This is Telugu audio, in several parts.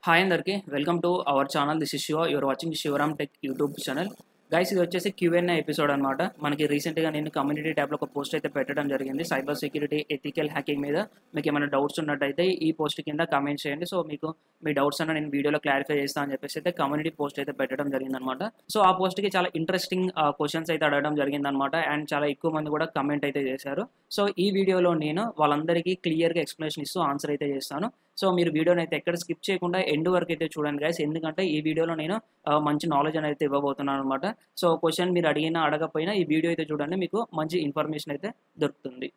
హాయ్ అందరికి welcome to our channel. This is Shiva. You're watching Shivaram tech YouTube channel. Guys, ఇది వచ్చేసి Q&A ఎపిసోడ్ అనమాట. మనకి రీసెంట్గా నేను కమ్యూనిటీ ట్యాబ్లో ఒక పోస్ట్ అయితే పెట్టడం జరిగింది. సైబర్ సెక్యూరిటీ ఎథికల్ హ్యాకింగ్ మీద మీకు ఏమైనా డౌట్స్ ఉన్నట్టయితే ఈ పోస్ట్ కింద కామెంట్ చేయండి. సో మీకు మీ డౌట్స్ అన్న నేను వీడియోలో క్లారిఫై చేస్తాను అని చెప్పేసి అయితే కమ్యూనిటీ పోస్ట్ అయితే పెట్టడం జరిగిందనమాట. సో ఆ పోస్ట్కి చాలా ఇంట్రెస్టింగ్ క్వశ్చన్స్ అయితే అడగడం జరిగిందనమాట. అండ్ చాలా ఎక్కువ మంది కూడా కమెంట్ అయితే చేశారు. సో ఈ వీడియోలో నేను వాళ్ళందరికీ క్లియర్గా ఎక్స్ప్లెనేషన్ ఇస్తూ ఆన్సర్ అయితే చేస్తాను. సో మీరు వీడియోని అయితే ఎక్కడ స్కిప్ చేయకుండా ఎండ్ వరకు అయితే చూడండి గైస్, ఎందుకంటే ఈ వీడియోలో నేను మంచి నాలెడ్జ్ అనేది ఇవ్వబోతున్నాను అనమాట. సో క్వశ్చన్ మీరు అడగకపోయినా ఈ వీడియో అయితే చూడండి, మీకు మంచి ఇన్ఫర్మేషన్ అయితే దొరుకుతుంది.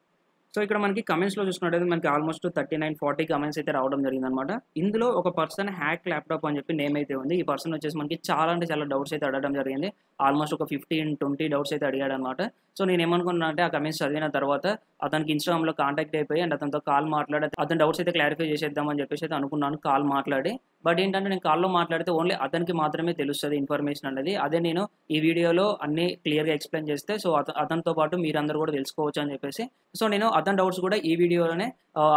సో ఇక్కడ మనకి కమెంట్స్లో చూసుకున్నట్టయితే మనకి ఆల్మోస్ట్ 39-40 కమెంట్స్ అయితే రావడం జరిగిందనమాట. ఇందులో ఒక పర్సన్ హ్యాక్ ల్యాప్టాప్ అని చెప్పి నేమ్ అయితే ఉంది. ఈ పర్సన్ వచ్చేసి మనకి చాలా డౌట్స్ అయితే అడగడం జరిగింది. ఆల్మోస్ట్ ఒక 15-20 డౌట్స్ అయితే అడిగాడు అనమాట. సో నేను ఏమనుకున్నా అంటే ఆ కమెంట్స్ చదివిన తర్వాత అతనికి ఇన్స్టాగ్రామ్లో కాంటాక్ట్ అయిపోయి అండ్ అతనితో కాల్ మాట్లాడి అతని డౌట్స్ అయితే క్లారిఫై చేసేద్దామని చెప్పేసి అయితే అనుకున్నాను కాల్ మాట్లాడి. బట్ ఏంటంటే నేను కాల్లో మాట్లాడితే ఓన్లీ అతనికి మాత్రమే తెలుస్తుంది ఇన్ఫర్మేషన్ అనేది. అదే నేను ఈ వీడియోలో అన్ని క్లియర్గా ఎక్స్ప్లెయిన్ చేస్తే సో అతనితో పాటు మీరందరూ కూడా తెలుసుకోవచ్చు అని చెప్పేసి సో నేను అతని డౌట్స్ కూడా ఈ వీడియోలోనే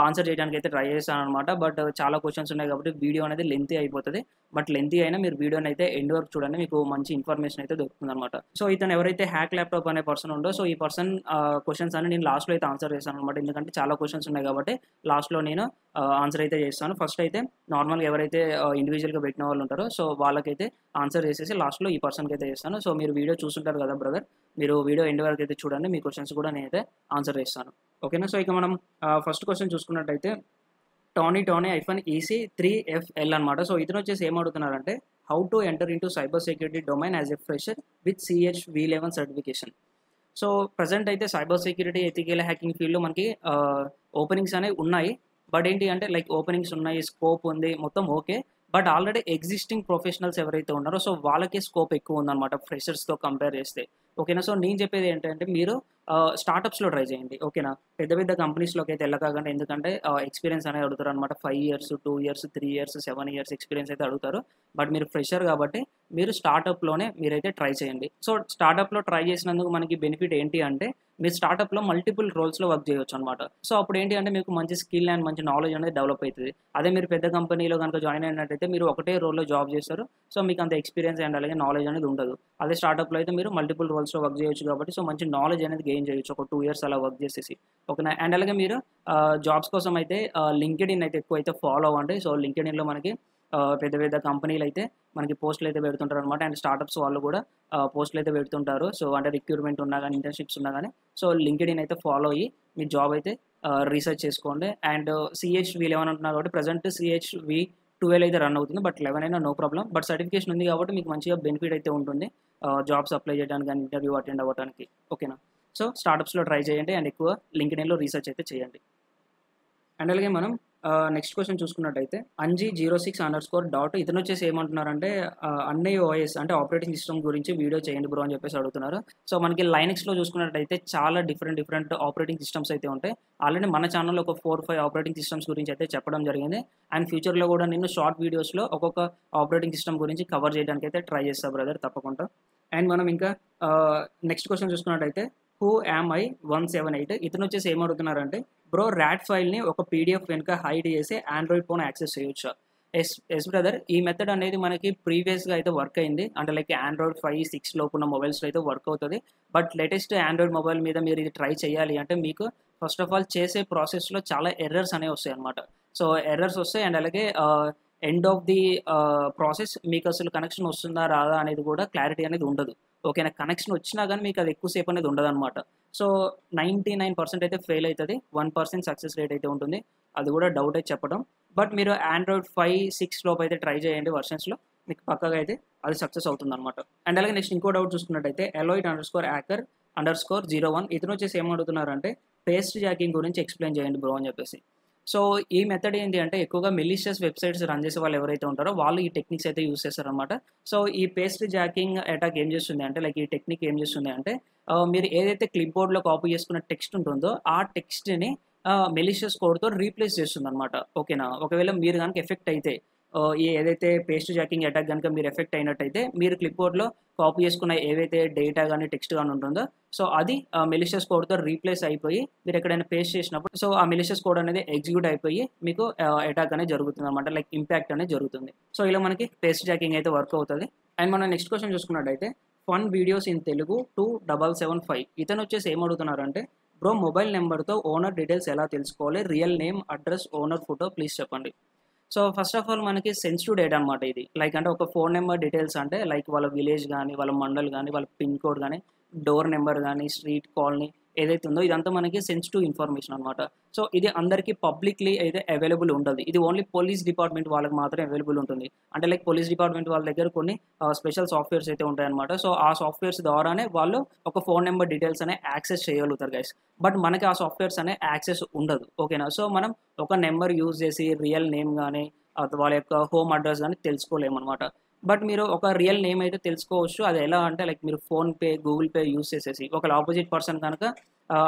ఆన్సర్ చేయడానికి అయితే ట్రై చేస్తాను అనమాట. బట్ చాలా క్వశ్చన్స్ ఉన్నాయి కాబట్టి వీడియో అనేది లెంతీ అయిపోతుంది. బట్ లెంతీ అయినా మీరు వీడియోని అయితే ఎండ్ వరకు చూడండి, మీకు మంచి ఇన్ఫర్మేషన్ అయితే దొరుకుతుంది అనమాట. సో ఇతను ఎవరైతే హ్యాక్ ల్యాప్టాప్ అనే పర్సన్ ఉండో సో ఈ పర్సన్ క్వశ్చన్స్ అని నేను లాస్ట్లో అయితే ఆన్సర్ చేస్తాను అనమాట. ఎందుకంటే చాలా క్వశ్చన్స్ ఉన్నాయి కాబట్టి లాస్ట్లో నేను ఆన్సర్ అయితే చేస్తాను. ఫస్ట్ అయితే నార్మల్గా ఎవరైతే ఇండివిజువల్గా పెట్టిన వాళ్ళు ఉంటారో సో వాళ్ళకైతే ఆన్సర్ చేసేసి లాస్ట్లో ఈ పర్సన్కి అయితే చేస్తాను. సో మీరు వీడియో చూస్తుంటారు కదా బ్రదర్, మీరు వీడియో ఎండ్ వరకు అయితే చూడండి, మీ క్వశ్చన్స్ కూడా నేనైతే ఆన్సర్ చేస్తాను. ఓకేనా. సో ఇక మనం ఫస్ట్ క్వశ్చన్ చూసుకున్నట్టయితే టోనీ EC3FL అనమాట. సో ఇతను వచ్చేసి ఏం అడుగుతున్నారంటే how to enter into cyber security domain as a fresher with CHV11 certification. So present అయితే సైబర్ సెక్యూరిటీ ఎథికల్ హ్యాకింగ్ ఫీల్డ్లో మనకి ఓపెనింగ్స్ అనేవి ఉన్నాయి. బట్ ఏంటి అంటే లైక్ ఓపెనింగ్స్ ఉన్నాయి, స్కోప్ ఉంది, మొత్తం okay. But already existing professionals ఎవరైతే ఉన్నారో సో వాళ్ళకి స్కోప్ ఎక్కువ ఉందన్నమాట ఫ్రెషర్స్తో కంపేర్ చేస్తే. ఓకేనా. సో నేను చెప్పేది ఏంటంటే మీరు స్టార్టప్స్లో ట్రై చేయండి. ఓకేనా. పెద్ద కంపెనీస్లోకి అయితే వెళ్ళకాకండి, ఎందుకంటే ఎక్స్పీరియన్స్ అనేది అడుగుతారు అనమాట. 5 years, 2 years, 3 years, 7 years experience అయితే అడుగుతారు. బట్ మీరు ఫ్రెషర్ కాబట్టి మీరు స్టార్టప్లోనే మీరైతే ట్రై చేయండి. సో స్టార్టప్లో ట్రై చేసినందుకు మనకి బెనిఫిట్ ఏంటి అంటే మీరు స్టార్టప్లో మల్టిపుల్ రోల్స్లో వర్క్ చేయొచ్చు అనమాట. సో అప్పుడు ఏంటి అంటే మీకు మంచి స్కిల్ అండ్ మంచి నాలెడ్జ్ అనేది డెవలప్ అవుతుంది. అదే మీరు పెద్ద కంపెనీలో కనుక జాయిన్ అయినట్టయితే మీరు ఒకటే రోల్లో జాబ్ చేస్తారు. సో మీకు అంత ఎక్స్పీరియన్స్ అండ్ అలాగే నాలెడ్జ్ అనేది ఉండదు. అదే స్టార్టప్లో అయితే మీరు మల్టిపుల్ రోల్స్లో వర్క్ చేయొచ్చు కాబట్టి సో మంచి నాలెడ్జ్ అనేది గెయిన్ చేయొచ్చు ఒక 2 years అలా వర్క్ చేసేసి. ఓకేనా. అండ్ అలాగే మీరు జాబ్స్ కోసం అయితే లింక్డ్ఇన్ అయితే ఎక్కువ అయితే ఫాలో అవ్వండి. సో లింక్డ్ఇన్లో మనకి పెద్ద కంపెనీలు అయితే మనకి పోస్టులు అయితే పెడుతుంటారు అనమాట. అండ్ స్టార్టప్స్ వాళ్ళు కూడా పోస్టులు అయితే పెడుతుంటారు. సో అంటే రిక్రూట్మెంట్ ఉన్నా కానీ ఇంటర్న్షిప్స్ ఉన్నా కానీ సో లింక్డ్ఇన్ అయితే ఫాలో అయ్యి మీ జాబ్ అయితే రీసెర్చ్ చేసుకోండి. అండ్ CHV11 అంటున్నారు కాబట్టి ప్రజెంట్ CHV12 అయితే రన్ అవుతుంది. బట్ 11 అయినా నో ప్రాబ్లం. బట్ సర్టిఫికేషన్ ఉంది కాబట్టి మీకు మంచిగా బెనిఫిట్ అయితే ఉంటుంది జాబ్స్ అప్లై చేయడానికి కానీ ఇంటర్వ్యూ అటెండ్ అవ్వడానికి. ఓకేనా. సో స్టార్టప్స్లో ట్రై చేయండి అండ్ ఎక్కువ లింక్డ్ఇన్లో రీసెర్చ్ అయితే చేయండి. అండ్ అలాగే మనం నెక్స్ట్ క్వశ్చన్ చూసుకున్నట్టయితే Anji06_. ఇతను వచ్చేసి ఏమంటున్నారంటే అన్నయ్య OS అంటే ఆపరేటింగ్ సిస్టమ్ గురించి వీడియో చేయండి బ్రో అని చెప్పేసి అడుగుతున్నారు. సో మనకి లైనక్స్లో చూసుకున్నట్టయితే చాలా డిఫరెంట్ ఆపరేటింగ్ సిస్టమ్స్ అయితే ఉంటాయి. ఆల్రెడీ మన ఛానల్లో ఒక 4-5 ఆపరేటింగ్ సిస్టమ్స్ గురించి అయితే చెప్పడం జరిగింది. అండ్ ఫ్యూచర్లో కూడా నేను షార్ట్ వీడియోస్లో ఒక్కొక్క ఆపరేటింగ్ సిస్టమ్ గురించి కవర్ చేయడానికి అయితే ట్రై చేస్తాను బ్రదర్ తప్పకుండా. అండ్ మనం ఇంకా నెక్స్ట్ క్వశ్చన్ చూసుకున్నట్టయితే Who am I 178. ఇతను వచ్చేసి ఏమడుగుతున్నారంటే బ్రో ర్యాట్ ఫైల్ని ఒక PDF వెనుక హైడ్ చేసి ఆండ్రాయిడ్ ఫోన్ యాక్సెస్ చేయొచ్చా. ఎస్ బ్రదర్, ఈ మెథడ్ అనేది మనకి ప్రీవియస్గా అయితే వర్క్ అయింది. అంటే లైక్ Android 5, 6 లోపు ఉన్న మొబైల్స్లో అయితే వర్క్ అవుతుంది. బట్ లేటెస్ట్ ఆండ్రాయిడ్ మొబైల్ మీద మీరు ఇది ట్రై చేయాలి అంటే మీకు ఫస్ట్ ఆఫ్ ఆల్ చేసే ప్రాసెస్లో చాలా ఎర్రర్స్ అనేవి వస్తాయి అనమాట. సో ఎర్రర్స్ వస్తాయి అండ్ అలాగే ఎండ్ ఆఫ్ ది ప్రాసెస్ మీకు అసలు కనెక్షన్ వస్తుందా రాదా అనేది కూడా క్లారిటీ అనేది ఉండదు. ఓకేనా. కనెక్షన్ వచ్చినా కానీ మీకు అది ఎక్కువసేపు అనేది ఉండదు అనమాట. సో 99% అయితే ఫెయిల్ అవుతుంది, 1% సక్సెస్ రేట్ అయితే ఉంటుంది. అది కూడా డౌట్ అయితే చెప్పడం. బట్ మీరు Android 5, 6 లోపు అయితే ట్రై చేయండి వర్షన్స్లో, మీకు పక్కగా అయితే అది సక్సెస్ అవుతుంది అనమాట. అండ్ అలాగే నెక్స్ట్ ఇంకో డౌట్ చూసుకున్నట్టయితే Eloyd_hacker01. ఇతను వచ్చేసి ఏమడుగుతున్నారంటే పేస్ట్ జాకింగ్ గురించి ఎక్స్ప్లెయిన్ చేయండి బ్రో అని చెప్పేసి. సో ఈ మెథడ్ ఏంటి అంటే ఎక్కువగా మెలిషియస్ వెబ్సైట్స్ రన్ చేసే వాళ్ళు ఎవరైతే ఉంటారో వాళ్ళు ఈ టెక్నిక్స్ అయితే యూస్ చేస్తారనమాట. సో ఈ పేస్ట్ జాకింగ్ అటాక్ ఏం చేస్తుంది అంటే లైక్ ఈ టెక్నిక్ ఏం చేస్తుంది అంటే మీరు ఏదైతే క్లిప్ బోర్డ్లో కాపీ చేసుకున్న టెక్స్ట్ ఉంటుందో ఆ టెక్స్ట్ని మెలిషియస్ కోడ్తో రీప్లేస్ చేస్తుంది అనమాట. ఓకేనా. ఒకవేళ మీరు కనుక ఎఫెక్ట్ అయితే ఈ ఏదైతే పేస్ట్ జాకింగ్ అటాక్ కనుక మీరు ఎఫెక్ట్ అయినట్టయితే మీరు క్లిప్బోర్డ్లో కాపీ చేసుకున్న ఏవైతే డేటా కానీ టెక్స్ట్ కానీ ఉంటుందో సో అది మెలిషియస్ కోడ్తో రీప్లేస్ అయిపోయి మీరు ఎక్కడైనా పేస్ట్ చేసినప్పుడు సో ఆ మెలిషియస్ కోడ్ అనేది ఎగ్జిక్యూట్ అయిపోయి మీకు అటాక్ అనేది జరుగుతుంది అనమాట, లైక్ ఇంపాక్ట్ అనేది జరుగుతుంది. సో ఇలా మనకి పేస్ట్ జాకింగ్ అయితే వర్క్ అవుతుంది. అండ్ మనం నెక్స్ట్ క్వశ్చన్ చూసుకున్నట్టయితే ఫన్ వీడియోస్ ఇన్ తెలుగు 2775 ఇతను వచ్చేసి ఏం అడుగుతున్నారంటే బ్రో మొబైల్ నెంబర్తో ఓనర్ డీటెయిల్స్ ఎలా తెలుసుకోవాలి, real name, address, owner photo please చెప్పండి. సో ఫస్ట్ ఆఫ్ ఆల్ మనకి సెన్సిటివ్ డేటా అనమాట ఇది. లైక్ అంటే ఒక ఫోన్ నెంబర్ డీటెయిల్స్ అంటే లైక్ వాళ్ళ విలేజ్ కానీ, వాళ్ళ మండల్ కానీ, వాళ్ళ పిన్ కోడ్ కానీ, డోర్ నెంబర్ కానీ, స్ట్రీట్, కాలనీ ఏదైతే ఉందో ఇదంతా మనకి సెన్సిటివ్ ఇన్ఫర్మేషన్ అనమాట. సో ఇది అందరికీ పబ్లిక్లీ అయితే అవైలబుల్ ఉండదు. ఇది ఓన్లీ పోలీస్ డిపార్ట్మెంట్ వాళ్ళకి మాత్రమే అవైలబుల్ ఉంటుంది. అంటే లైక్ పోలీస్ డిపార్ట్మెంట్ వాళ్ళ దగ్గర కొన్ని స్పెషల్ సాఫ్ట్వేర్స్ అయితే ఉంటాయన్నమాట. సో ఆ సాఫ్ట్వేర్స్ ద్వారానే వాళ్ళు ఒక ఫోన్ నెంబర్ డీటెయిల్స్ అనే యాక్సెస్ చేయగలుగుతారు గైస్. బట్ మనకి ఆ సాఫ్ట్వేర్స్ అనే యాక్సెస్ ఉండదు. ఓకేనా. సో మనం ఒక నెంబర్ యూజ్ చేసి రియల్ నేమ్ కానీ వాళ్ళ యొక్క హోమ్ అడ్రస్ కానీ తెలుసుకోలేమన్నమాట. బట్ మీరు ఒక రియల్ నేమ్ అయితే తెలుసుకోవచ్చు. అది ఎలా అంటే లైక్ మీరు ఫోన్పే, గూగుల్ పే యూస్ చేసేసి ఒకవేళ ఆపోజిట్ పర్సన్ కనుక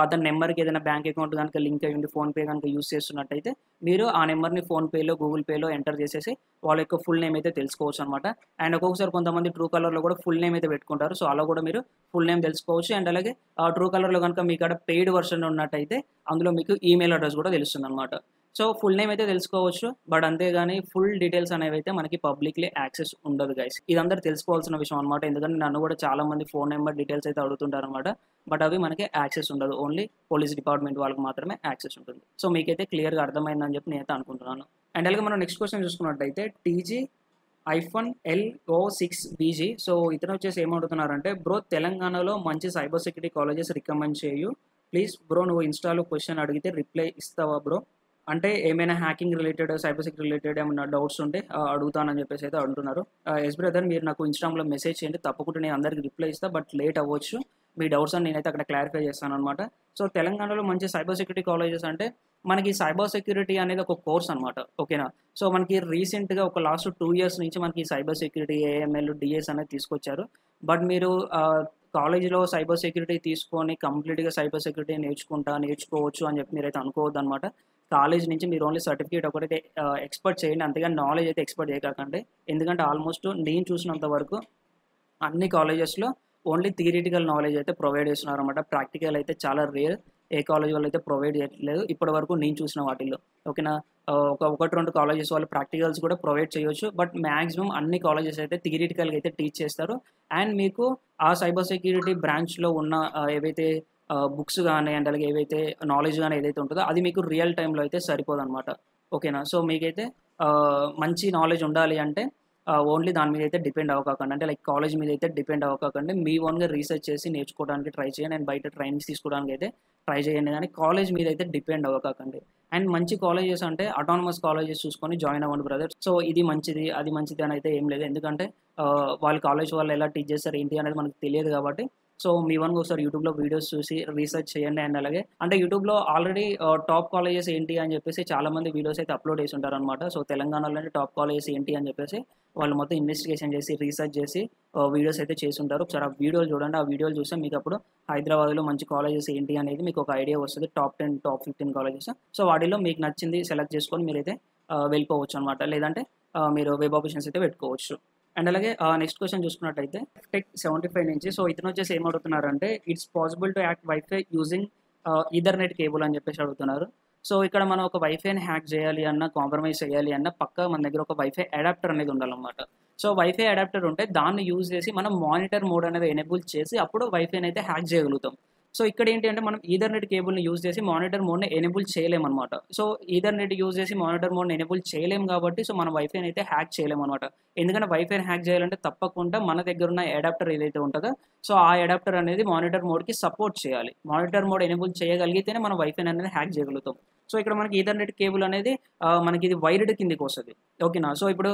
అతని నెంబర్కి ఏదైనా బ్యాంక్ అకౌంట్ కనుక లింక్ అయ్యి ఉండి ఫోన్పే కనుక యూస్ చేస్తున్నట్టయితే మీరు ఆ నెంబర్ని ఫోన్పేలో, గూగుల్ పేలో ఎంటర్ చేసేసి వాళ్ళ యొక్క ఫుల్ నేమ్ అయితే తెలుసుకోవచ్చు అనమాట. అండ్ ఒక్కొక్కసారి కొంతమంది ట్రూ కలర్లో కూడా ఫుల్ నేమ్ అయితే పెట్టుకుంటారు. సో అలా కూడా మీరు ఫుల్ నేమ్ తెలుసుకోవచ్చు. అండ్ అలాగే ట్రూ కలర్లో కనుక మీకు అక్కడ పెయిడ్ వర్షన్ ఉన్నట్టయితే అందులో మీకు ఈమెయిల్ అడ్రస్ కూడా తెలుస్తుంది అనమాట. సో ఫుల్ నేమ్ అయితే తెలుసుకోవచ్చు. బట్ అంతేగాని ఫుల్ డీటెయిల్స్ అనేవి అయితే మనకి పబ్లిక్లీ యాక్సెస్ ఉండదు గైస్. ఇదందరూ తెలుసుకోవాల్సిన విషయం అనమాట. ఎందుకంటే నన్ను కూడా చాలా మంది ఫోన్ నెంబర్ డీటెయిల్స్ అయితే అడుగుతుంటారు అనమాట. బట్ అవి మనకి యాక్సెస్ ఉండదు. ఓన్లీ పోలీస్ డిపార్ట్మెంట్ వాళ్ళకి మాత్రమే యాక్సెస్ ఉంటుంది. సో మీకైతే క్లియర్గా అర్థమైందని చెప్పి నేనైతే అనుకుంటున్నాను. అండ్ అలాగే మనం నెక్స్ట్ క్వశ్చన్ చూసుకున్నట్టయితే TG-L06BG. సో ఇతను వచ్చేసి ఏమడుగుతున్నారంటే బ్రో తెలంగాణలో మంచి సైబర్ సెక్యూరిటీ కాలేజెస్ రికమెండ్ చేయు ప్లీజ్ బ్రో. నువ్వు ఇన్స్టాలో క్వశ్చన్ అడిగితే రిప్లై ఇస్తావా బ్రో? అంటే ఏమైనా hacking related, cyber security related ఏమైనా డౌట్స్ ఉంటే అడుగుతానని చెప్పేసి అయితే అంటున్నారు. ఎస్ బ్రదర్, మీరు నాకు ఇన్స్టాగ్రామ్లో మెసేజ్ చేయండి, తప్పకుండా నేను అందరికి రిప్లై ఇస్తాను. బట్ లేట్ అవ్వచ్చు. మీ డౌట్స్ అని నేనైతే అక్కడ క్లారిఫై చేస్తాను అనమాట. సో తెలంగాణలో మంచి సైబర్ సెక్యూరిటీ కాలేజెస్ అంటే మనకి సైబర్ సెక్యూరిటీ అనేది ఒక కోర్స్ అనమాట. ఓకేనా. సో మనకి రీసెంట్గా ఒక లాస్ట్ 2 years నుంచి మనకి సైబర్ సెక్యూరిటీ, AML, DS అనేది తీసుకొచ్చారు. బట్ మీరు కాలేజీలో సైబర్ సెక్యూరిటీ తీసుకొని కంప్లీట్గా సైబర్ సెక్యూరిటీ నేర్చుకోవచ్చు అని చెప్పి మీరైతే అనుకోవద్దు అనమాట. కాలేజ్ నుంచి మీరు ఓన్లీ సర్టిఫికేట్ ఒకటైతే ఎక్స్పెక్ట్ చేయండి, అంతేగాని నాలెడ్జ్ అయితే ఎక్స్పెక్ట్ చేయకండి. ఎందుకంటే ఆల్మోస్ట్ నేను చూసినంత వరకు అన్ని కాలేజెస్లో ఓన్లీ థియరిటికల్ నాలెడ్జ్ అయితే ప్రొవైడ్ చేస్తున్నారు అనమాట. ప్రాక్టికల్ అయితే చాలా రేర్. ఏ కాలేజ్ వాళ్ళు అయితే ప్రొవైడ్ చేయట్లేదు ఇప్పటి వరకు నేను చూసిన వాటిల్లో. ఓకేనా. ఒకటి 2 కాలేజెస్ వాళ్ళు ప్రాక్టికల్స్ కూడా ప్రొవైడ్ చేయొచ్చు. బట్ మ్యాక్సిమం అన్ని కాలేజెస్ అయితే థియరిటికల్గా అయితే టీచ్ చేస్తారు. అండ్ మీకు ఆ సైబర్ సెక్యూరిటీ బ్రాంచ్లో ఉన్న ఏవైతే బుక్స్ కానీ అండ్ అలాగే ఏవైతే నాలెడ్జ్ కానీ ఏదైతే ఉంటుందో అది మీకు రియల్ టైంలో అయితే సరిపోదు అనమాట. ఓకేనా. సో మీకైతే మంచి నాలెడ్జ్ ఉండాలి అంటే ఓన్లీ దాని మీద అయితే డిపెండ్ అవ్వకండి. అంటే లైక్ కాలేజ్ మీద అయితే డిపెండ్ అవ్వకండి. మీ ఓన్గా రీసెర్చ్ చేసి నేర్చుకోవడానికి ట్రై చేయండి. అండ్ బయట ట్రైనింగ్స్ తీసుకోవడానికి అయితే ట్రై చేయండి, కానీ కాలేజ్ మీద అయితే డిపెండ్ అవ్వకండి. అండ్ మంచి కాలేజెస్ అంటే అటానమస్ కాలేజెస్ చూసుకొని జాయిన్ అవ్వండి బ్రదర్. సో ఇది మంచిది, అది మంచిది అని అయితే ఏం లేదు. ఎందుకంటే వాళ్ళు కాలేజ్ వాళ్ళు ఎలా టీచ్ చేస్తారు ఏంటి అనేది మనకు తెలియదు కాబట్టి సో మీ వన్గా ఒకసారి యూట్యూబ్లో వీడియోస్ చూసి రీసెర్చ్ చేయండి. అండ్ అలాగే అంటే యూట్యూబ్లో ఆల్రెడీ టాప్ కాలేజెస్ ఏంటి అని చెప్పేసి చాలామంది వీడియోస్ అయితే అప్లోడ్ చేసి ఉంటారు అనమాట. సో తెలంగాణలోనే టాప్ కాలేజెస్ ఏంటి అని చెప్పేసి వాళ్ళు మొత్తం ఇన్వెస్టిగేషన్ చేసి రీసెర్చ్ చేసి వీడియోస్ అయితే చేసి ఉంటారు. ఒకసారి ఆ వీడియోలు చూడండి. ఆ వీడియోలు చూస్తే మీకు అప్పుడు హైదరాబాద్లో మంచి కాలేజెస్ ఏంటి అనేది మీకు ఒక ఐడియా వస్తుంది. Top 10, top 15 colleges. సో వాటిలో మీకు నచ్చింది సెలెక్ట్ చేసుకొని మీరైతే వెళ్ళిపోవచ్చు అనమాట. లేదంటే మీరు వెబ్ ఆప్షన్స్ అయితే పెట్టుకోవచ్చు. అండ్ అలాగే నెక్స్ట్ క్వశ్చన్ చూసుకున్నట్టయితే టెక్ 75 నుంచి సో ఇతను వచ్చేసి ఏం అడుగుతున్నారంటే it's possible to act wifi using Ethernet cable అని చెప్పేసి అడుగుతున్నారు. సో ఇక్కడ మనం ఒక వైఫైని హ్యాక్ చేయాలి అన్న, కాంప్రమైజ్ చేయాలి అన్న పక్కా మన దగ్గర ఒక వైఫై అడాప్టర్ అనేది ఉండాలన్నమాట. సో వైఫై అడాప్టర్ ఉంటే దాన్ని యూజ్ చేసి మనం మానిటర్ మోడ్ అనేది ఎనేబుల్ చేసి అప్పుడు వైఫైని అయితే హ్యాక్ చేయగలుగుతాం. సో ఇక్కడ ఏంటి అంటే మనం ఈథర్నెట్ కేబుల్ని యూజ్ చేసి మానిటర్ మోడ్ని ఎనేబుల్ చేయలేమన్నమాట. సో ఈథర్నెట్ యూజ్ చేసి మానిటర్ మోడ్ని ఎనేబుల్ చేయలేము కాబట్టి సో మన వైఫైని అయితే హ్యాక్ చేయలేము అనమాట. ఎందుకంటే వైఫైని హ్యాక్ చేయాలంటే తప్పకుండా మన దగ్గర ఉన్న అడాప్టర్ ఏదైతే ఉంటుందో సో ఆ అడాప్టర్ అనేది మానిటర్ మోడ్కి సపోర్ట్ చేయాలి. మానిటర్ మోడ్ ఎనేబుల్ చేయగలిగితేనే మనం వైఫైని అనేది హ్యాక్ చేయగలుగుతాం. సో ఇక్కడ మనకి ఈథర్నెట్ కేబుల్ అనేది మనకి ఇది వైర్డ్ కిందికి వస్తుంది. ఓకేనా. సో ఇప్పుడు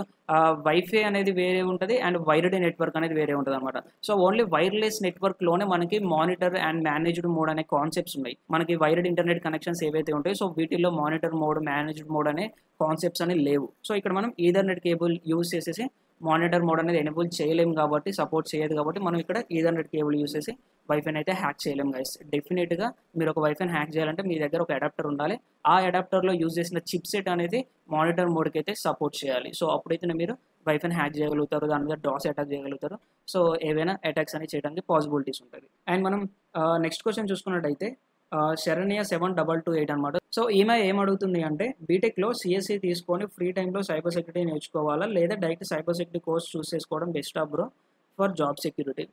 వైఫై అనేది వేరే ఉంటుంది అండ్ వైర్డ్ నెట్వర్క్ అనేది వేరే ఉంటుంది అనమాట. సో ఓన్లీ వైర్లెస్ నెట్వర్క్లోనే మనకి మానిటర్ అండ్ మేనేజ్డ్ మోడ్ అనే కాన్సెప్ట్స్ ఉన్నాయి. మనకి వైర్డ్ ఇంటర్నెట్ కనెక్షన్స్ ఏవైతే ఉంటాయో సో వీటిల్లో మానిటర్ మోడ్, మేనేజ్డ్ మోడ్ అనే కాన్సెప్ట్స్ అనేవి లేవు. సో ఇక్కడ మనం ఈథర్నెట్ కేబుల్ యూజ్ చేసేసి మానిటర్ మోడ్ అనేది ఎనేబుల్ చేయలేము కాబట్టి, సపోర్ట్ చేయదు కాబట్టి మనం ఇక్కడ ఈథర్నెట్ కేబుల్ యూస్ చేసి వైఫైని అయితే హ్యాక్ చేయలేము గైస్. డెఫినెట్గా మీరు ఒక వైఫైని హ్యాక్ చేయాలంటే మీ దగ్గర ఒక అడాప్టర్ ఉండాలి. ఆ అడాప్టర్లో యూజ్ చేసిన చిప్ సెట్ అనేది మానిటర్ మోడ్కి అయితే సపోర్ట్ చేయాలి. సో అప్పుడైతే మీరు వైఫైని హ్యాక్ చేయగలుగుతారు, దాని మీద డాస్ అటాక్ చేయగలుగుతారు. సో ఏవైనా అటాక్స్ అనేవి చేయడానికి పాసిబిలిటీస్ ఉంటుంది. అండ్ మనం నెక్స్ట్ క్వశ్చన్ చూసుకున్నట్టయితే శరణ్య 7228 అనమాట. సో ఈమె ఏమడుగుతుంది అంటే బీటెక్లో సిఎస్సి తీసుకొని ఫ్రీ టైంలో సైబర్ సెక్యూరిటీ నేర్చుకోవాలా లేదా direct cyber security course choose చేసుకోవడం best bro for job security.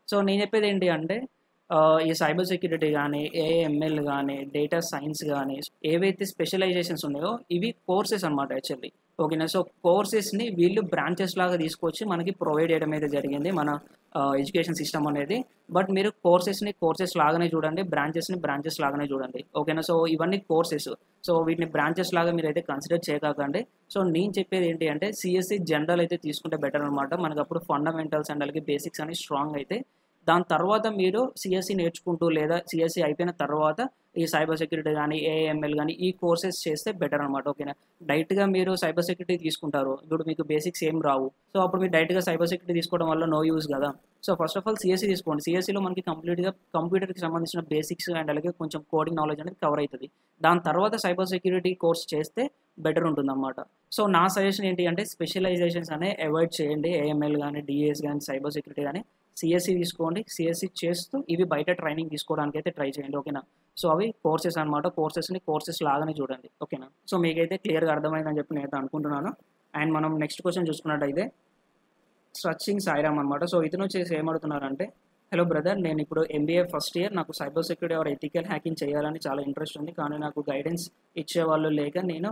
So నేను చెప్పేది ఏంటి అంటే ఈ సైబర్ సెక్యూరిటీ కానీ, ఏఎంఎల్ కానీ, డేటా సైన్స్ కానీ ఏవైతే స్పెషలైజేషన్స్ ఉన్నాయో ఇవి కోర్సెస్ అనమాట యాక్చువల్లీ. ఓకేనా. సో కోర్సెస్ని వీళ్ళు బ్రాంచెస్ లాగా తీసుకొచ్చి మనకి ప్రొవైడ్ చేయడం అయితే జరిగింది మన ఎడ్యుకేషన్ సిస్టమ్ అనేది. బట్ మీరు కోర్సెస్ని కోర్సెస్ లాగానే చూడండి, బ్రాంచెస్ని బ్రాంచెస్ లాగానే చూడండి. ఓకేనా. సో ఇవన్నీ కోర్సెస్. సో వీటిని బ్రాంచెస్ లాగా మీరు అయితే కన్సిడర్ చేయకండి. సో నేను చెప్పేది ఏంటి అంటే సిఎస్సి జనరల్ అయితే తీసుకుంటే బెటర్ అనమాట. మనకు అప్పుడు ఫండమెంటల్స్ అండ్ అలాగే బేసిక్స్ అని స్ట్రాంగ్ అయితే దాని తర్వాత మీరు సిఎస్సి నేర్చుకుంటూ లేదా సిఎస్సి అయిపోయిన తర్వాత ఈ సైబర్ సెక్యూరిటీ కానీ, ఏఎంఎల్ కానీ ఈ కోర్సెస్ చేస్తే బెటర్ అనమాట. ఓకేనా. డైరెక్ట్గా మీరు సైబర్ సెక్యూరిటీ తీసుకుంటారు, ఇప్పుడు మీకు బేసిక్స్ ఏం రావు. సో అప్పుడు మీరు డైరెక్ట్గా సైబర్ సెక్యూరిటీ తీసుకోవడం వల్ల నో యూజ్ కదా. So first of all CSC తీసుకోండి. సిఎస్సిలో మనకి కంప్లీట్గా కంప్యూటర్కి సంబంధించిన బేసిక్స్ అండ్ అలాగే కొంచెం కోడింగ్ నాలెడ్జ్ అనేది కవర్ అవుతుంది. దాని తర్వాత సైబర్ సెక్యూరిటీ కోర్స్ చేస్తే బెటర్ ఉంటుంది అనమాట. సో నా సజెషన్ ఏంటి అంటే స్పెషలైజేషన్స్ అనే అవాయిడ్ చేయండి. ఏఎంఎల్ కానీ, డిఎస్ కానీ, సైబర్ సెక్యూరిటీ కానీ సిఎస్సి తీసుకోండి. సిఎస్సి చేస్తూ ఇవి బయట ట్రైనింగ్ తీసుకోవడానికి అయితే ట్రై చేయండి. ఓకేనా. సో అవి కోర్సెస్ అనమాట. కోర్సెస్ని కోర్సెస్ లాగానే చూడండి. ఓకేనా. సో మీకైతే క్లియర్గా అర్థమైందని చెప్పి నేను అనుకుంటున్నాను. అండ్ మనం నెక్స్ట్ క్వశ్చన్ చూసుకున్నట్టయితే సచింగ్ సాయిరామ్ అనమాట. సో ఇతను వచ్చేసి ఏమడుగుతున్నారంటే హలో బ్రదర్, నేను ఇప్పుడు ఎంబీఏ ఫస్ట్ ఇయర్, నాకు cyber security or ethical hacking చేయాలని చాలా ఇంట్రెస్ట్ ఉంది, కానీ నాకు గైడెన్స్ ఇచ్చేవాళ్ళు లేక నేను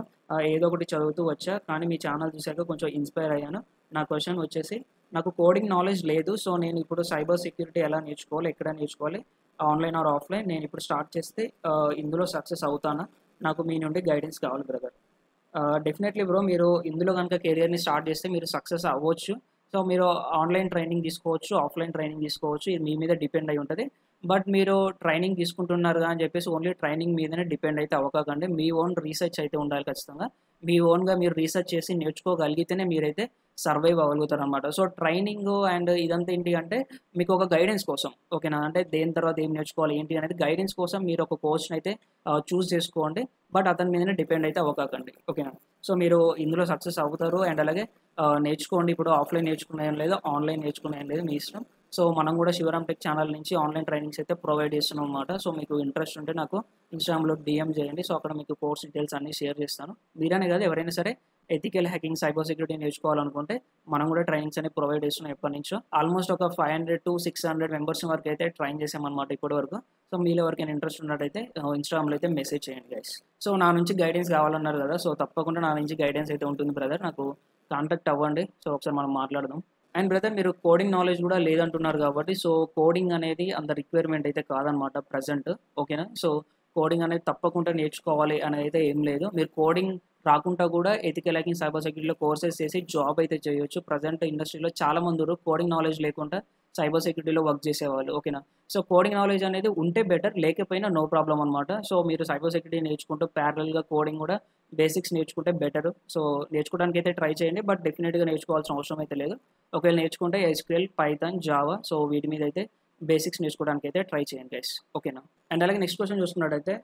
ఏదో ఒకటి చదువుతూ వచ్చా, కానీ మీ ఛానల్ చూసాక కొంచెం ఇన్స్పైర్ అయ్యాను. నా క్వశ్చన్ వచ్చేసి నాకు కోడింగ్ నాలెడ్జ్ లేదు. సో నేను ఇప్పుడు సైబర్ సెక్యూరిటీ ఎలా నేర్చుకోవాలి, ఎక్కడ నేర్చుకోవాలి, ఆన్లైన్ ఆర్ ఆఫ్లైన్, నేను ఇప్పుడు స్టార్ట్ చేస్తే ఇందులో సక్సెస్ అవుతానా, నాకు మీ నుండి గైడెన్స్ కావాలి బ్రదర్. డెఫినెట్లీ బ్రో, మీరు ఇందులో కనుక కెరియర్ని స్టార్ట్ చేస్తే మీరు సక్సెస్ అవ్వచ్చు. సో మీరు ఆన్లైన్ ట్రైనింగ్ తీసుకోవచ్చు, ఆఫ్లైన్ ట్రైనింగ్ తీసుకోవచ్చు, ఇది మీ మీద డిపెండ్ అయి ఉంటుంది. బట్ మీరు ట్రైనింగ్ తీసుకుంటున్నారు అని చెప్పేసి ఓన్లీ ట్రైనింగ్ మీదనే డిపెండ్ అయితే అవ్వకండి. మీ ఓన్ రీసెర్చ్ అయితే ఉండాలి ఖచ్చితంగా. మీ ఓన్గా మీరు రీసెర్చ్ చేసి నేర్చుకోగలిగితేనే మీరైతే సర్వైవ్ అవ్వగలుగుతారు అనమాట. సో ట్రైనింగ్ అండ్ ఇదంతా ఏంటి అంటే మీకు ఒక గైడెన్స్ కోసం. ఓకేనా. అంటే దేని తర్వాత ఏం నేర్చుకోవాలి ఏంటి అనేది గైడెన్స్ కోసం మీరు ఒక కోర్స్ని అయితే చూస్ చేసుకోండి. బట్ అతని మీదనే డిపెండ్ అయితే అవ్వకండి. ఓకేనా. సో మీరు ఇందులో సక్సెస్ అవుతారు. అండ్ అలాగే నేర్చుకోండి. ఇప్పుడు ఆఫ్లైన్ నేర్చుకునేం లేదు, ఆన్లైన్ నేర్చుకునేం లేదు, మీ ఇష్టం. సో మనం కూడా శివరామ్ టెక్ ఛానల్ నుంచి ఆన్లైన్ ట్రైనింగ్స్ అయితే ప్రొవైడ్ చేస్తున్నాం అనమాట. సో మీకు ఇంట్రెస్ట్ ఉంటే నాకు ఇన్స్టాగ్రామ్లో డిఎం చేయండి. సో అక్కడ మీకు కోర్స్ డీటెయిల్స్ అన్నీ షేర్ చేస్తాను. మీరనే కాదు ఎవరైనా సరే ఎథికల్ హ్యాకింగ్, సైబర్ సెక్యూరిటీ నేర్చుకోవాలనుకుంటే మనం కూడా ట్రైనింగ్స్ అనేవి ప్రొవైడ్ చేస్తున్నాం ఎప్పటి నుంచో. ఆల్మోస్ట్ ఒక 500 to 600 మెంబర్స్ వరకు అయితే ట్రైన్ చేసామన్నమాట ఇప్పటి వరకు. సో మీలో ఎవరికైనా ఇంట్రెస్ట్ ఉన్నట్టయితే ఇన్స్టాగ్రామ్లో అయితే మెసేజ్ చేయండి గైస్. సో నా నుంచి గైడెన్స్ కావాలన్నారు కదా, సో తప్పకుండా నా నుంచి గైడెన్స్ అయితే ఉంటుంది బ్రదర్, నాకు కాంటాక్ట్ అవ్వండి. సో ఒకసారి మనం మాట్లాడదాం. అండ్ బ్రదర్, మీరు కోడింగ్ నాలెడ్జ్ కూడా లేదంటున్నారు కాబట్టి సో కోడింగ్ అనేది అంత రిక్వైర్మెంట్ అయితే కాదనమాట ప్రజెంట్. ఓకేనా. సో కోడింగ్ అనేది తప్పకుండా నేర్చుకోవాలి అనేది అయితే ఏం లేదు. మీరు కోడింగ్ రాకుండా కూడా ఎథికల్ హ్యాకింగ్, సైబర్ సెక్యూరిటీలో కోర్సెస్ చేసి జాబ్ అయితే చేయొచ్చు. ప్రజెంట్ ఇండస్ట్రీలో చాలా మంది కోడింగ్ నాలెడ్జ్ లేకుండా సైబర్ సెక్యూరిటీలో వర్క్ చేసేవాళ్ళు. ఓకేనా. సో కోడింగ్ నాలెడ్జ్ అనేది ఉంటే బెటర్, లేకపోయినా నో ప్రాబ్లం అనమాట. సో మీరు సైబర్ సెక్యూరిటీ నేర్చుకుంటూ ప్యారల్గా కోడింగ్ కూడా బేసిక్స్ నేర్చుకుంటే బెటర్. సో నేర్చుకోవడానికి అయితే ట్రై చేయండి, బట్ డెఫినెట్గా నేర్చుకోవాల్సిన అవసరం అయితే లేదు. ఒకవేళ నేర్చుకుంటే SQL, పైథాన్, జావా, సో వీటి మీద అయితే బేసిక్స్ నేర్చుకోవడానికి అయితే ట్రై చేయండి గైస్. ఓకేనా. అండ్ అలాగే నెక్స్ట్ క్వశ్చన్ చూసుకున్నట్టయితే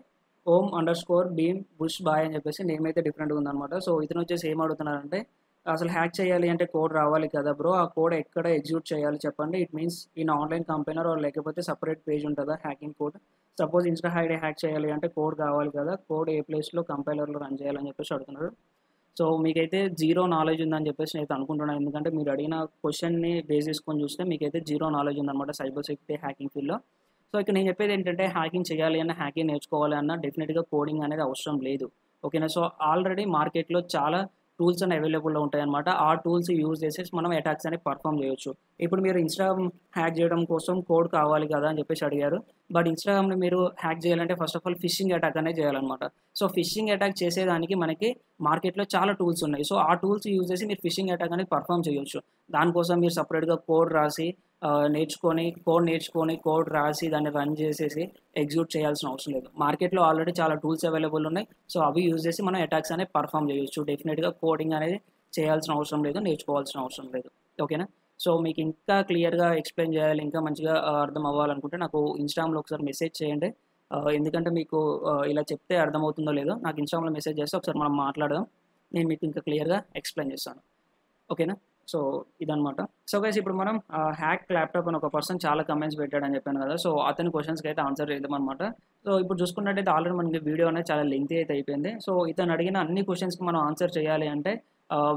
ఓమ్_beam bush బాయ్ అని చెప్పేసి నేమ్ అయితే డిఫరెంట్గా ఉందన్నమాట. సో ఇతను వచ్చేసి ఏం అడుగుతున్నారంటే అసలు హ్యాక్ చేయాలి అంటే కోడ్ రావాలి కదా బ్రో, ఆ కోడ్ ఎక్కడ ఎగ్జిక్యూట్ చేయాలి చెప్పండి. ఇట్ మీన్స్ ఇన్ ఆన్లైన్ కంపైనర్ లేకపోతే సపరేట్ పేజ్ ఉంటుందా hacking code. Suppose Insta ID hack చేయాలి అంటే కోడ్ కావాలి కదా, కోడ్ ఏ ప్లేస్లో కంపైలర్లో రన్ చేయాలని చెప్పేసి అడుగుతున్నారు. సో మీకైతే జీరో నాలెడ్జ్ ఉందని చెప్పేసి నేను అనుకుంటున్నాను. ఎందుకంటే మీరు అడిగిన క్వశ్చన్ని బేస్ చేసుకొని చూస్తే మీకైతే జీరో నాలెడ్జ్ ఉందన్నమాట సైబర్ సెక్యూరిటీ హ్యాకింగ్ ఫీల్డ్లో. సో ఇక్కడ నేను చెప్పేది ఏంటంటే హ్యాకింగ్ చేయాలి అన్న, హ్యాకింగ్ నేర్చుకోవాలి అన్న డెఫినెట్గా కోడింగ్ అనేది అవసరం లేదు. ఓకేనా. సో ఆల్రెడీ మార్కెట్లో చాలా టూల్స్ అనేవి అవైలబుల్లో ఉంటాయన్నమాట. ఆ టూల్స్ యూజ్ చేసేసి మనం అటాక్స్ అనేవి పర్ఫామ్ చేయొచ్చు. ఇప్పుడు మీరు ఇన్స్టాగ్రామ్ హ్యాక్ చేయడం కోసం కోడ్ కావాలి కదా అని చెప్పేసి అడిగారు. బట్ ఇన్స్టాగ్రామ్ని మీరు హ్యాక్ చేయాలంటే first of all fishing attack అనేది చేయాలన్నమాట. సో ఫిషింగ్ అటాక్ చేసేదానికి మనకి మార్కెట్లో చాలా టూల్స్ ఉన్నాయి. సో ఆ టూల్స్ యూజ్ చేసి మీరు ఫిషింగ్ అటాక్ అనేది పర్ఫామ్ చేయొచ్చు. దానికోసం మీరు సపరేట్గా కోడ్ రాసి నేర్చుకొని కోడ్ రాసి దాన్ని రన్ చేసేసి ఎగ్జిక్యూట్ చేయాల్సిన అవసరం లేదు. మార్కెట్లో ఆల్రెడీ చాలా టూల్స్ అవైలబుల్ ఉన్నాయి. సో అవి యూజ్ చేసి మనం అటాక్స్ అనేది పర్ఫామ్ చేయొచ్చు. డెఫినెట్గా కోడింగ్ అనేది చేయాల్సిన అవసరం లేదు, నేర్చుకోవాల్సిన అవసరం లేదు. ఓకేనా? సో మీకు ఇంకా క్లియర్‌గా ఎక్స్‌ప్లెయిన్ చేయాలి, ఇంకా మంచిగా అర్థం అవ్వాలనుకుంటే నాకు ఇన్‌స్టాగ్రామ్‌లో ఒకసారి మెసేజ్ చేయండి. ఎందుకంటే మీకు ఇలా చెప్తే అర్థమవుతుందో లేదో నాకు ఇన్‌స్టాగ్రామ్‌లో మెసేజ్ చేస్తే ఒకసారి మనం మాట్లాడదాం. నేను మీకు ఇంకా క్లియర్‌గా ఎక్స్‌ప్లెయిన్ చేస్తాను. ఓకేనా? సో ఇదనమాట. సో గైస్ ఇప్పుడు మనం హ్యాక్ ల్యాప్‌టాప్ అని ఒక పర్సన్ చాలా కమెంట్స్ పెట్టాడని చెప్పాను కదా! సో అతని క్వెషన్స్‌కి అయితే ఆన్సర్ చేద్దామనమాట. సో ఇప్పుడు చూసుకున్నట్టయితే ఆల్రెడీ మనకి వీడియో అనేది చాలా లెంగ్తీ అయితే అయిపోయింది. సో ఇతను అడిగిన అన్ని క్వెషన్స్‌కి మనం ఆన్సర్ చేయాలి అంటే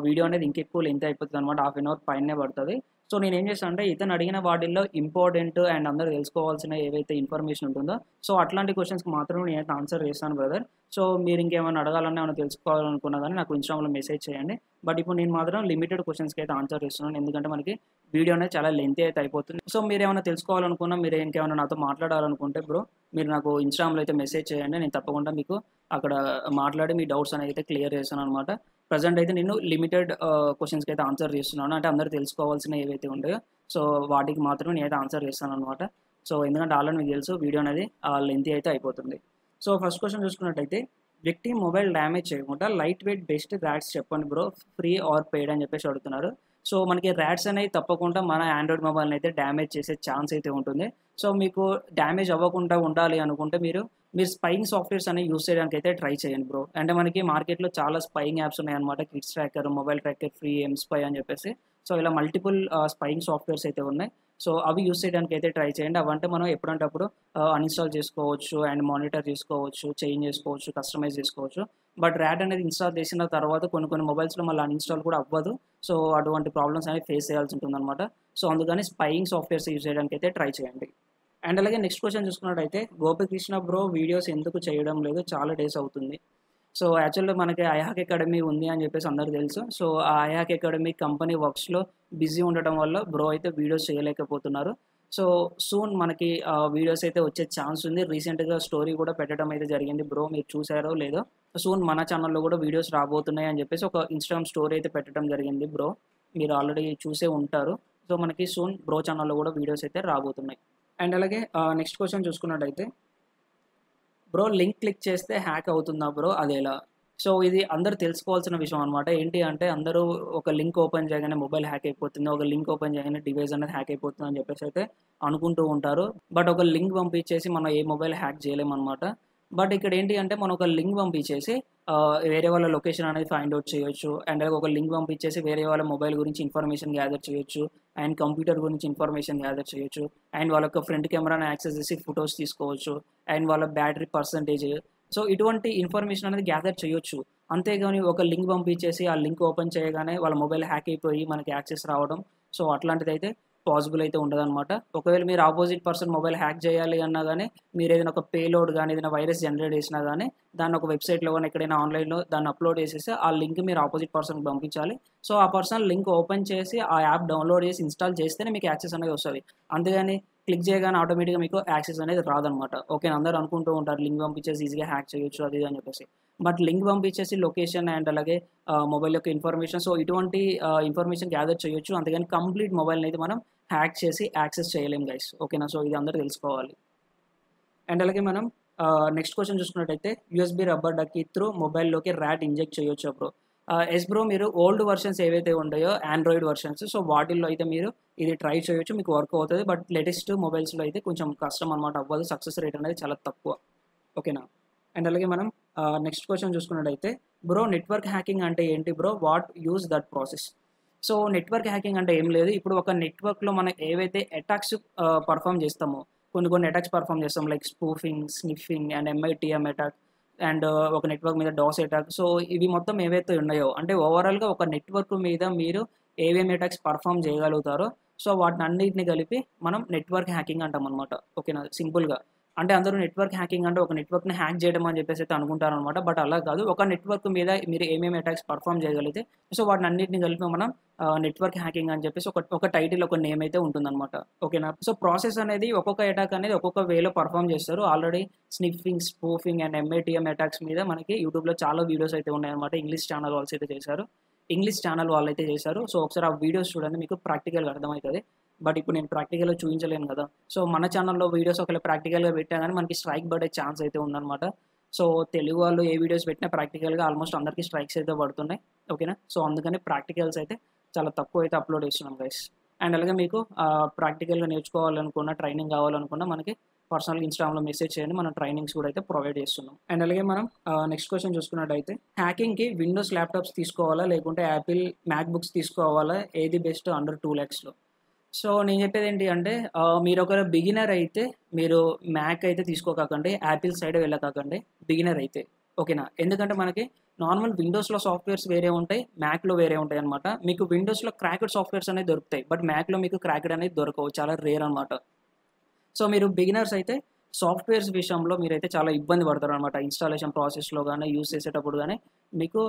వీడియో అనేది ఇంకెక్కువ లెంగ్తీ అయిపోతదనమాట. హాఫ్ ఎన్ అవర్ పైనే పడతది. సో నేనేం చేశానంటే ఇతను అడిగిన వాటిల్లో ఇంపార్టెంట్ అండ్ అందరూ తెలుసుకోవాల్సిన ఏవైతే ఇన్ఫర్మేషన్ ఉంటుందో సో అట్లాంటి క్వెషన్స్‌కి మాత్రమే నేనైతే ఆన్సర్ చేస్తాను బ్రదర్. సో మీరు ఇంకేమైనా అడగాలన్నా ఏమైనా తెలుసుకోవాలనుకున్నా గానీ నాకు ఇన్‌స్టాగ్రామ్‌లో మెసేజ్ చేయండి. బట్ ఇప్పుడు నేను మాత్రం లిమిటెడ్ క్వెషన్స్‌కి అయితే ఆన్సర్ చేస్తున్నాను. ఎందుకంటే మనకి వీడియో అనేది చాలా లెంగ్తీ అయితే అయిపోతుంది. సో మీరేమైనా తెలుసుకోవాలనుకున్నా, మీరు ఇంకేమైనా నాతో మాట్లాడాలనుకుంటే బ్రో మీరు నాకు ఇన్‌స్టాగ్రామ్‌లో అయితే మెసేజ్ చేయండి. నేను తప్పకుండా మీకు అక్కడ మాట్లాడి మీ డౌట్స్ అనేవి అయితే క్లియర్ చేస్తాననమాట. ప్రెజెంట్ అయితే నేను లిమిటెడ్ క్వెషన్స్‌కి అయితే ఆన్సర్ చేస్తున్నాను. అంటే అందరూ తెలుసుకోవాల్సినవి ఏవైతే ఉంటాయో సో వాటికి మాత్రమే నేనైతే ఆన్సర్ చేస్తాననమాట. సో ఎందుకంటే ఆల్రెడీ మీకు తెలుసు వీడియో అనేది లెంగ్తీ అయితే అయిపోతుంది. సో ఫస్ట్ క్వెషన్ చూసుకున్నట్టయితే విక్టిమ్ మొబైల్ డ్యామేజ్ చేయకుండా లైట్ వెయిట్ బెస్ట్ ర్యాట్స్ చెప్పండి బ్రో, ఫ్రీ ఆర్ పెయిడ్ అని చెప్పేసి అడుగుతున్నారు. సో మనకి ర్యాట్స్ అనేవి తప్పకుండా మన ఆండ్రాయిడ్ మొబైల్ని అయితే డ్యామేజ్ చేసే ఛాన్స్ అయితే ఉంటుంది. సో మీకు డ్యామేజ్ అవ్వకుండా ఉండాలి అనుకుంటే మీరు స్పైయింగ్ సాఫ్ట్వేర్స్ అనేవి యూస్ చేయడానికి అయితే ట్రై చేయండి బ్రో. అంటే మనకి మార్కెట్లో చాలా స్పైయింగ్ యాప్స్ ఉన్నాయన్నమాట. Kids tracker, mobile tracker, free, mSpy అని చెప్పేసి. సో ఇలా మల్టిపుల్ స్పైయింగ్ సాఫ్ట్వేర్స్ అయితే ఉన్నాయి. సో అవి యూస్ చేయడానికి అయితే ట్రై చేయండి. అవంటే మనం ఎప్పుడంటే అప్పుడు అన్‌ఇన్‌స్టాల్ చేసుకోవచ్చు అండ్ మానిటర్ చేసుకోవచ్చు, చేంజ్ చేసుకోవచ్చు, కస్టమైజ్ చేసుకోవచ్చు. బట్ ర్యాట్ అనేది ఇన్‌స్టాల్ చేసిన తర్వాత కొన్ని మొబైల్స్‌లో మళ్ళీ అన్‌ఇన్‌స్టాల్ కూడా అవ్వదు. సో అటువంటి ప్రాబ్లమ్స్ అనేవి ఫేస్ చేయాల్సి ఉంటుందన్నమాట. సో అందుకని స్పైయింగ్ సాఫ్ట్వేర్స్ యూజ్ చేయడానికి అయితే ట్రై చేయండి. అండ్ అలాగే నెక్స్ట్ క్వెషన్ చూసుకున్నట్టయితే గోపికృష్ణ బ్రో వీడియోస్ ఎందుకు చేయడం లేదు, చాలా డేస్ అవుతుంది. సో యాక్చువల్‌గా మనకి ఐహాక్ అకాడమీ ఉంది అని చెప్పేసి అందరికీ తెలుసు. సో ఆ ఐహాక్ అకాడమీ కంపెనీ వర్క్స్‌లో బిజీ ఉండటం వల్ల బ్రో అయితే వీడియోస్ చేయలేకపోతున్నారు. సో సూన్ మనకి వీడియోస్ అయితే వచ్చే ఛాన్స్ ఉంది. రీసెంట్‌గా స్టోరీ కూడా పెట్టడం అయితే జరిగింది బ్రో, మీరు చూసారో లేదో. సూన్ మన ఛానల్‌లో కూడా వీడియోస్ రాబోతున్నాయి అని చెప్పేసి ఒక ఇన్‌స్టాగ్రామ్ స్టోరీ అయితే పెట్టడం జరిగింది బ్రో. మీరు ఆల్రెడీ చూసే ఉంటారు. సో మనకి సూన్ బ్రో ఛానల్‌లో కూడా వీడియోస్ అయితే రాబోతున్నాయి. అండ్ అలాగే నెక్స్ట్ క్వెషన్ చూసుకున్నట్టయితే బ్రో లింక్ క్లిక్ చేస్తే హ్యాక్ అవుతుందా బ్రో, అదెలా? సో ఇది అందరూ తెలుసుకోవాల్సిన విషయం అనమాట. ఏంటి అంటే అందరూ ఒక లింక్ ఓపెన్ చేయగానే మొబైల్ హ్యాక్ అయిపోతుంది, ఒక లింక్ ఓపెన్ చేయగానే డివైస్ అనేది హ్యాక్ అయిపోతుంది అని చెప్పేసి అయితే అనుకుంటూ ఉంటారు. బట్ ఒక లింక్ పంపించేసి మనం ఏ మొబైల్ హ్యాక్ చేయలేమనమాట. బట్ ఇక్కడ ఏంటి అంటే మనం ఒక లింక్ పంపించేసి వేరే వాళ్ళ లొకేషన్ అనేది ఫైండ్ అవుట్ చేయొచ్చు. అండ్ అలాగే ఒక లింక్ పంపించేసి వేరే వాళ్ళ మొబైల్ గురించి ఇన్ఫర్మేషన్ గ్యాదర్ చేయొచ్చు. అండ్ కంప్యూటర్ గురించి ఇన్ఫర్మేషన్ గ్యాదర్ చేయొచ్చు. అండ్ వాళ్ళ యొక్క ఫ్రంట్ కెమెరాని యాక్సెస్ చేసి ఫొటోస్ తీసుకోవచ్చు. అండ్ వాళ్ళ బ్యాటరీ పర్సంటేజ్, సో ఇటువంటి ఇన్ఫర్మేషన్ అనేది గ్యాదర్ చేయొచ్చు. అంతేగాని ఒక లింక్ పంపించేసి ఆ లింక్ ఓపెన్ చేయగానే వాళ్ళ మొబైల్ హ్యాక్ అయిపోయి మనకి యాక్సెస్ రావడం, సో అట్లాంటిదైతే పాసిబుల్ అయితే ఉండదనమాట. ఒకవేళ మీరు ఆపోజిట్ పర్సన్ మొబైల్ హ్యాక్ చేయాలి అన్నా కానీ మీరు ఏదైనా ఒక పేలోడ్ కానీ ఏదైనా వైరస్ జనరేట్ చేసినా కానీ దాన్ని ఒక వెబ్సైట్లో కానీ ఎక్కడైనా ఆన్లైన్లో దాన్ని అప్లోడ్ చేసేసి ఆ లింక్ మీరు ఆపోజిట్ పర్సన్కి పంపించాలి. సో ఆ పర్సన్ లింక్ ఓపెన్ చేసి ఆ యాప్ డౌన్లోడ్ చేసి ఇన్స్టాల్ చేస్తేనే మీకు యాక్సెస్ అనేది వస్తుంది. అంతేగాని క్లిక్ చేయగానే ఆటోమేటిక్గా మీకు యాక్సెస్ అనేది రాదనమాట. ఓకే, అందరూ అనుకుంటూ ఉంటారు లింక్ పంపించేసి ఈజీగా హ్యాక్ చేయొచ్చు అది అని చెప్పేసి. బట్ లింక్ పంపించేసి లొకేషన్ అండ్ అలాగే మొబైల్ యొక్క ఇన్ఫర్మేషన్, సో ఇటువంటి ఇన్ఫర్మేషన్ గ్యాదర్ చేయొచ్చు. అంతేగాని కంప్లీట్ మొబైల్ని అయితే మనం హ్యాక్ చేసి యాక్సెస్ చేయలేం గైస్. ఓకేనా? సో ఇది అందరూ తెలుసుకోవాలి. అండ్ అలాగే మనం నెక్స్ట్ క్వశ్చన్ చూసుకున్నట్టయితే యూఎస్బీ రబ్బర్ డక్కీ త్రూ మొబైల్లోకి ర్యాట్ ఇంజెక్ట్ చేయొచ్చు బ్రో. ఎస్ బ్రో, మీరు ఓల్డ్ వర్షన్స్ ఏవైతే ఉంటాయో ఆండ్రాయిడ్ వర్షన్స్, సో వాటిల్లో అయితే మీరు ఇది ట్రై చేయొచ్చు, మీకు వర్క్ అవుతుంది. బట్ లేటెస్ట్ మొబైల్స్లో అయితే కొంచెం కష్టం అనమాట, అవ్వదు. సక్సెస్ రేట్ అనేది చాలా తక్కువ. ఓకేనా? అండ్ అలాగే మనం నెక్స్ట్ క్వశ్చన్ చూసుకున్నట్టయితే బ్రో నెట్వర్క్ హ్యాకింగ్ అంటే ఏంటి bro, what use that process? So network hacking అంటే ఏం లేదు. ఇప్పుడు ఒక నెట్వర్క్లో మనం ఏవైతే అటాక్స్ పర్ఫామ్ చేస్తామో కొన్ని అటాక్స్ పర్ఫామ్ చేస్తాం, like spoofing, sniffing and MITM attack and ఒక నెట్వర్క్ మీద డాస్ అటాక్. సో ఇవి మొత్తం ఏవైతే ఉన్నాయో అంటే ఓవరాల్గా ఒక నెట్వర్క్ మీద మీరు ఏమేమి అటాక్స్ పర్ఫామ్ చేయగలుగుతారో సో వాటిని అన్నిటిని కలిపి మనం నెట్వర్క్ హ్యాకింగ్ అంటాం అనమాట. ఓకేనా? సింపుల్గా అంటే అందరూ నెట్వర్క్ హ్యాకింగ్ అంటే ఒక నెట్వర్క్ని హ్యాక్ చేయడం అని చెప్పేసి అయితే అనుకుంటారనమాట. బట్ అలా కాదు, ఒక నెట్వర్క్ మీద మీరు ఏమేమి అటాక్స్ పర్ఫామ్ చేయగలిగితే సో వాటిని అన్నింటిని కలిపి మనం నెట్వర్క్ హ్యాకింగ్ అని చెప్పేసి ఒక టైటిల్, ఒక నేమ్ అయితే ఉంటుందన్నమాట. ఓకేనా? సో ప్రాసెస్ అనేది ఒక్కొక్క అటాక్ అనేది ఒక్కొక్క వేలో పర్ఫామ్ చేస్తారు. Already sniffing, spoofing and MITM attacks మీద మనకి యూట్యూబ్లో చాలా వీడియోస్ అయితే ఉన్నాయన్నమాట. ఇంగ్లీష్ ఛానల్ వాళ్ళైతే చేశారు. సో ఒకసారి ఆ వీడియోస్ చూడండి, మీకు ప్రాక్టికల్గా అర్థమవుతుంది. బట్ ఇప్పుడు నేను ప్రాక్టికల్గా చూపించలేను కదా. సో మన ఛానల్లో వీడియోస్ ఒకవేళ ప్రాక్టికల్గా పెట్టా కానీ మనకి స్ట్రైక్ పడే ఛాన్స్ అయితే ఉందన్నమాట. సో తెలుగు వాళ్ళు ఏ వీడియోస్ పెట్టినా ప్రాక్టికల్గా ఆల్మోస్ట్ అందరికీ స్ట్రైక్స్ అయితే పడుతున్నాయి. ఓకేనా, సో అందుకని ప్రాక్టికల్స్ అయితే చాలా తక్కువ అయితే అప్లోడ్ చేస్తున్నాం గైస్. అండ్ అలాగే మీకు ప్రాక్టికల్గా నేర్చుకోవాలనుకున్న, ట్రైనింగ్ కావాలనుకున్న మనకి పర్సనల్గా ఇన్స్టాగ్రామ్లో మెసేజ్ చేయండి, మనం ట్రైనింగ్స్ కూడా అయితే ప్రొవైడ్ చేస్తున్నాం. అండ్ అలాగే మనం నెక్స్ట్ క్వశ్చన్ చూసుకున్నట్టయితే, హ్యాకింగ్కి విండోస్ ల్యాప్టాప్స్ తీసుకోవాలా లేకుంటే యాపిల్ మ్యాక్ బుక్స్ తీసుకోవాలా, ఏది బెస్ట్ అండర్ 2 lakhsలో? సో నేను చెప్పేది ఏంటి అంటే, మీరు ఒక బిగినర్ అయితే మీరు మ్యాక్ అయితే తీసుకోకండి, యాపిల్ సైడ్ వెళ్ళకండి బిగినర్ అయితే. ఓకేనా, ఎందుకంటే మనకి నార్మల్ విండోస్లో సాఫ్ట్వేర్స్ వేరే ఉంటాయి, మ్యాక్లో వేరే ఉంటాయి అనమాట. మీకు విండోస్లో క్రాక్డ్ సాఫ్ట్వేర్స్ అనేది దొరుకుతాయి, బట్ మ్యాక్లో మీకు క్రాక్డ్ అనేది దొరకవు, చాలా రేర్ అనమాట. సో మీరు బిగినర్స్ అయితే సాఫ్ట్వేర్స్ విషయంలో మీరైతే చాలా ఇబ్బంది పడతారు అనమాట. ఇన్స్టాలేషన్ ప్రాసెస్లో కానీ యూస్ చేసేటప్పుడు కానీ మీకు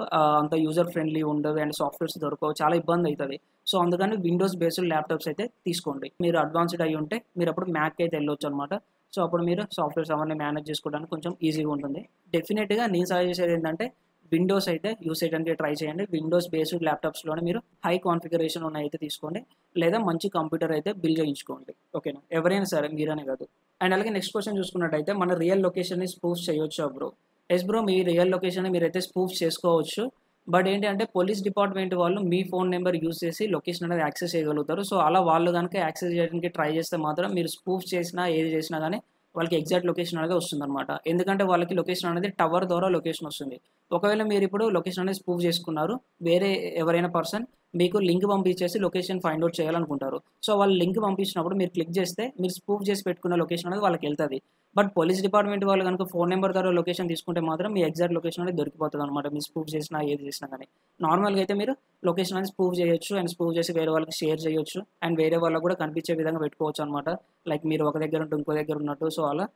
అంత యూజర్ ఫ్రెండ్లీ ఉండదు అండ్ సాఫ్ట్వేర్స్ దొరకవు, చాలా ఇబ్బంది అవుతుంది. సో అందుకని విండోస్ బేస్డ్ ల్యాప్టాప్స్ అయితే తీసుకోండి. మీరు అడ్వాన్స్డ్ అయ్యి ఉంటే మీరు అప్పుడు మ్యాక్ అయితే వెళ్ళొచ్చు అనమాట. సో అప్పుడు మీరు సాఫ్ట్వేర్స్ అవన్నీ మేనేజ్ చేసుకోవడానికి కొంచెం ఈజీగా ఉంటుంది. డెఫినెట్గా నేను సజెస్ట్ చేసేది ఏంటంటే విండోస్ అయితే యూస్ చేయడానికి ట్రై చేయండి. విండోస్ బేస్డ్ ల్యాప్టాప్స్లోనే మీరు హై కాన్ఫిగరేషన్ ఉన్న అయితే తీసుకోండి, లేదా మంచి కంప్యూటర్ అయితే బిల్ చేయించుకోండి. ఓకేనా, ఎవరైనా సరే, మీరనే కాదు. అండ్ అలాగే నెక్స్ట్ క్వశ్చన్ చూసుకున్నట్టయితే, మన రియల్ లొకేషన్ని స్పూఫ్ చేయొచ్చా బ్రో? ఎస్ బ్రో, మీ రియల్ లొకేషన్ని మీరైతే స్పూఫ్ చేసుకోవచ్చు. బట్ ఏంటి అంటే పోలీస్ డిపార్ట్మెంట్ వాళ్ళు మీ ఫోన్ నెంబర్ యూస్ చేసి లొకేషన్ అనేది యాక్సెస్ చేయగలుగుతారు. సో అలా వాళ్ళు కనుక యాక్సెస్ చేయడానికి ట్రై చేస్తే మాత్రం మీరు స్పూఫ్ చేసినా ఏది చేసినా కానీ వాళ్ళకి ఎగ్జాక్ట్ లొకేషన్ అనేది వస్తుంది అనమాట. ఎందుకంటే వాళ్ళకి లొకేషన్ అనేది టవర్ ద్వారా లొకేషన్ వస్తుంది. ఒకవేళ మీరు ఇప్పుడు లొకేషన్ అనేది స్పూఫ్ చేసుకున్నారు, వేరే ఎవరైనా పర్సన్ మీకు లింక్ పంపించేసి లొకేషన్ ఫైండ్ అవుట్ చేయాలనుకుంటారు. సో వాళ్ళు లింక్ పంపించినప్పుడు మీరు క్లిక్ చేస్తే మీరు స్పూఫ్ చేసి పెట్టుకున్న లొకేషన్ అనేది వాళ్ళకి వెళ్తుంది. బట్ పోలీస్ డిపార్ట్మెంట్ వాళ్ళు కనుక ఫోన్ నెంబర్ ద్వారా లొకేషన్ తీసుకుంటే మాత్రం మీ ఎగ్జాక్ట్ లొకేషన్ అనేది దొరికిపోతుంది అనమాట, మీరు స్పూఫ్ చేసినా ఏది చేసినా కానీ. నార్మల్గా అయితే మీరు లొకేషన్ అనేది స్పూఫ్ చేయొచ్చు అండ్ స్పూఫ్ చేసి వేరే వాళ్ళకి షేర్ చేయొచ్చు అండ్ వేరే వాళ్ళకి కూడా కనిపించే విధంగా పెట్టుకోవచ్చు అనమాట. లైక్ మీరు ఒక దగ్గర ఉంటే ఇంకో దగ్గర ఉన్నట్టు. సో అలా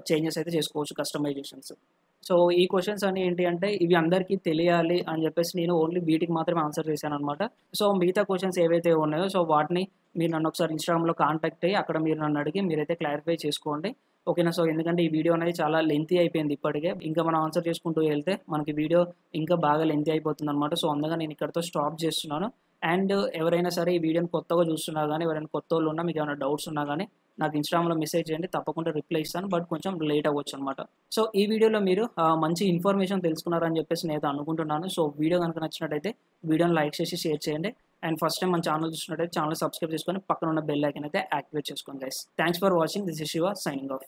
చేంజెస్ అయితే చేసుకోవచ్చు, కస్టమైజేషన్స్. సో ఈ క్వశ్చన్స్ అన్ని ఏంటి అంటే ఇవి అందరికీ తెలియాలి అని చెప్పేసి నేను ఓన్లీ వీటికి మాత్రమే ఆన్సర్ చేశాను అనమాట. సో మిగతా క్వశ్చన్స్ ఏవైతే ఉన్నాయో సో వాటిని మీరు నన్ను ఒకసారి ఇన్స్టాగ్రామ్లో కాంటాక్ట్ అయ్యి అక్కడ మీరు నన్ను అడిగి మీరైతే క్లారిఫై చేసుకోండి. ఓకేనా, సో ఎందుకంటే ఈ వీడియో అనేది చాలా లెంతీ అయిపోయింది ఇప్పటికే. ఇంకా మనం ఆన్సర్ చేసుకుంటూ వెళ్తే మనకి వీడియో ఇంకా బాగా లెంతీ అయిపోతుంది అనమాట. సో అందుగా నేను ఇక్కడతో స్టాప్ చేస్తున్నాను. అండ్ ఎవరైనా సరే ఈ వీడియోని కొత్తగా చూస్తున్నా కానీ, ఎవరైనా కొత్త వాళ్ళు ఉన్నా, మీకు ఏమైనా డౌట్స్ ఉన్నా కానీ నాకు ఇన్స్టాగ్రామ్లో మెసేజ్ చేయండి, తప్పకుండా రిప్లై ఇస్తాను. బట్ కొంచెం లేట్ అవ్వచ్చు అనమాట. సో ఈ వీడియోలో మీరు మంచి ఇన్ఫర్మేషన్ తెలుసుకున్నారని చెప్పేసి నేను అనుకుంటున్నాను. సో వీడియో కనుక నచ్చినట్టయితే వీడియోని లైక్ చేసి షేర్ చేయండి. అండ్ ఫస్ట్ టైం మన ఛానల్ చూసినట్టయితే ఛానల్ సబ్స్క్రైబ్ చేసుకొని పక్కన ఉన్న బెల్ ఐకాన్ అయితే యాక్టివేట్ చేసుకోండి guys. Thanks for watching. This is Shiva signing off.